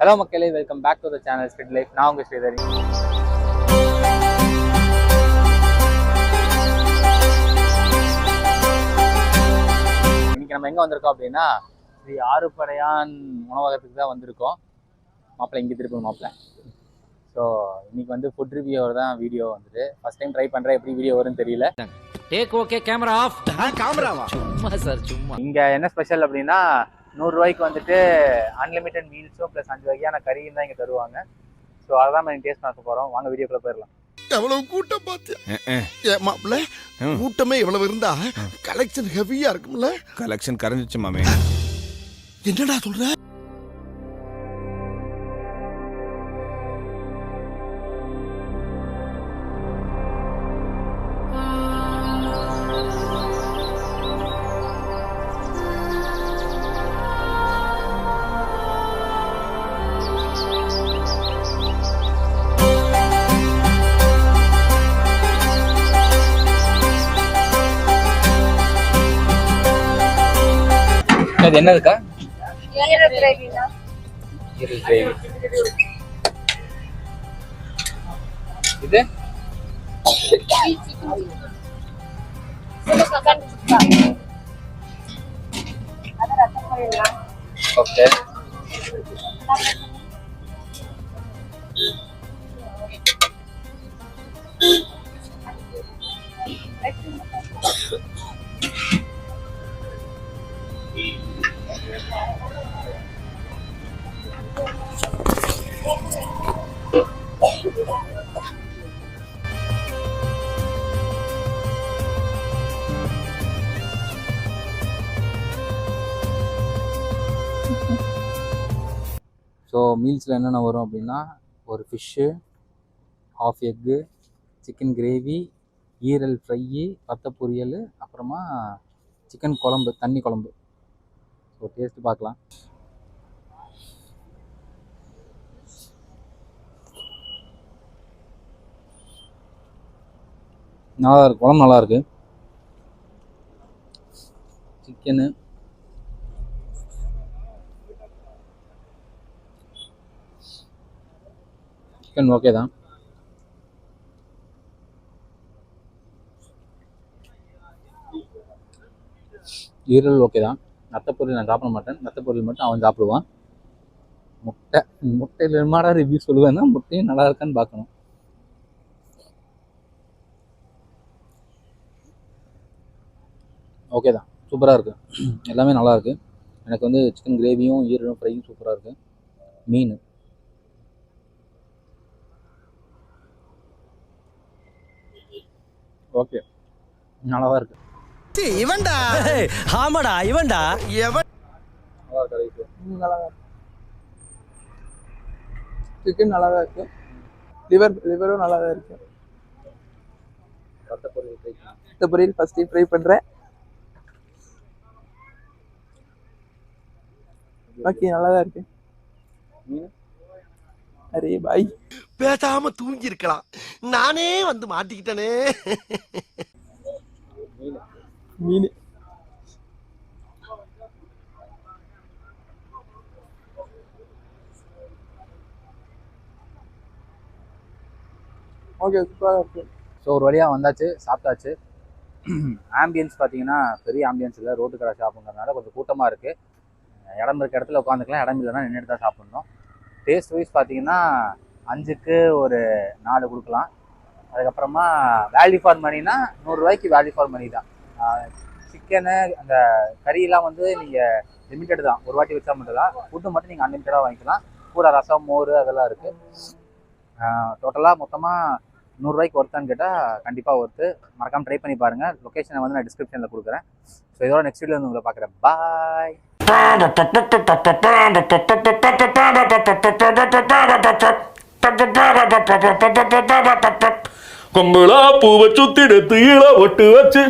Hello மக்களே, welcome back to the channel street life. நான் உங்கள் ஸ்ரீதரி. இன்னைக்கு நம்ம எங்கே வந்திருக்கோம் அப்படின்னா, ஸ்ரீ ஆறுபடையான் உணவகத்துக்கு தான் வந்திருக்கோம். மாப்பிள்ளை இங்கே திருப்பி மாப்பிள்ளை. ஸோ இன்னைக்கு வந்து ஃபுட் ரிவ்யூவர் தான் வீடியோ வந்துட்டு ஃபர்ஸ்ட் டைம் ட்ரை பண்ணுறேன். எப்படி வீடியோ வரும்னு தெரியல. Take okay, camera off. கேமராவா? சும்மா சார், சும்மா. இங்கே என்ன ஸ்பெஷல் அப்படின்னா, 100 ரூபாய்க்கு வந்துட்டு அன்லிமிட்டட் மீல்ஸும் ப்ளஸ் 5 வகையான கறியும் தான் இங்கே தருவாங்க. ஸோ அதான் நம்ம டேஸ்ட் பார்க்க போகிறோம். வாங்க வீடியோக்குள்ள போயிடலாம். எவ்வளவு கூட்டம் பார்த்து மாப்பிள்ள, கூட்டமே எவ்வளவு இருந்தா கலெக்ஷன் ஹெவியா இருக்கும்ல? கலெக்ஷன் கரைஞ்சிச்சு மாமே. என்னடா சொல்ற? இது என்னதுக்கா? ஈரல் கிரேவினா? ஈரல் கிரேவி. இது மட்டன் சுக்கா. அது ரத்தம் பொரியலா? ஓகே. ஸோ மீல்ஸில் என்னென்ன வரும் அப்படின்னா, ஒரு fish, half egg, chicken gravy, ஈரல் ஃப்ரையி, வத்த பொரியல், அப்புறமா சிக்கன் குழம்பு, தண்ணி குழம்பு. ஸோ டேஸ்ட்டு பார்க்கலாம். நல்லா இருக்கு, குழம்பு நல்லா இருக்கு. சிக்கனு, சிக்கன் ஓகே தான். ஈரல் ஓகே தான். நத்தப்பொரியல் நான் சாப்பிட மாட்டேன். நத்தப்பொரியல் மட்டும் அவன் சாப்பிடுவான். முட்டையில் என்னடா ரிவ்யூ சொல்லுவேன்னா, முட்டையும் நல்லா இருக்கான்னு பார்க்கணும். ஓகே தான், சூப்பராக இருக்குது. எல்லாமே நல்லா இருக்குது. எனக்கு வந்து சிக்கன் கிரேவியும் ஈரலும் ஃப்ரையும் சூப்பராக இருக்குது. மீன் ஓகே, நல்லாதான் இருக்கு. இவன்டா. ஆமாடா, இவன்டா. எவன் நல்லா இருக்கு. நல்லா தான் இருக்கு. சிக்கன் நல்லா தான் இருக்கு. லிவரும் நல்லா தான் இருக்கு. வத்த பொரியல் ஃபர்ஸ்ட் டைம் ட்ரை பண்றேன். ஓகே, நல்லா தான் இருக்கு. அரே பாய், பேசாம தூங்கி இருக்கலாம். நானே வந்து மாட்டிக்கிட்டனே. மீன் ஓகே, சூப்பராக இருக்கு. ஸோ ஒரு வழியாக வந்தாச்சு, சாப்பிட்டாச்சு. ஆம்பியன்ஸ் பார்த்தீங்கன்னா பெரிய ஆம்பியன்ஸ் இல்லை, ரோட்டு கடை ஷாப்புங்கிறதுனால கொஞ்சம் கூட்டமாக இருக்குது. இடம் இருக்க இடத்துல உட்காந்துக்கலாம், இடம் இல்லைன்னா நின்றுட்டு தான் சாப்பிட்ணும். டேஸ்ட் வைஸ் பார்த்தீங்கன்னா 5க்கு ஒரு 4 கொடுக்கலாம். அதுக்கப்புறமா வேல்யூ ஃபார் மணினா 100 ரூபாய்க்கு வேல்யூ ஃபார் மணி தான். சிக்கனு அந்த கறியெல்லாம் வந்து நீங்கள் லிமிட்டட் தான், ஒரு வாட்டி வச்சா மட்டும் தான். ஃபுட்டு மட்டும் நீங்கள் அன்லிமிட்டடாக வாங்கிக்கலாம். கூட ரசம், மோர் அதெல்லாம் இருக்குது. டோட்டலாக மொத்தமாக 100 ரூபாய்க்கு ஒர்த்தான்னு கேட்டால் கண்டிப்பாக ஒர்த்து. மறக்காமல் ட்ரை பண்ணி பாருங்கள். லொக்கேஷனை வந்து நான் டிஸ்கிரிப்ஷனில் கொடுக்குறேன். ஸோ இதோட நெக்ஸ்ட் வீடியோ வந்து உங்களை பார்க்குறேன். பாய். கொம்புளா பூவை சுத்திடத்து இள ஒட்டு வச்சு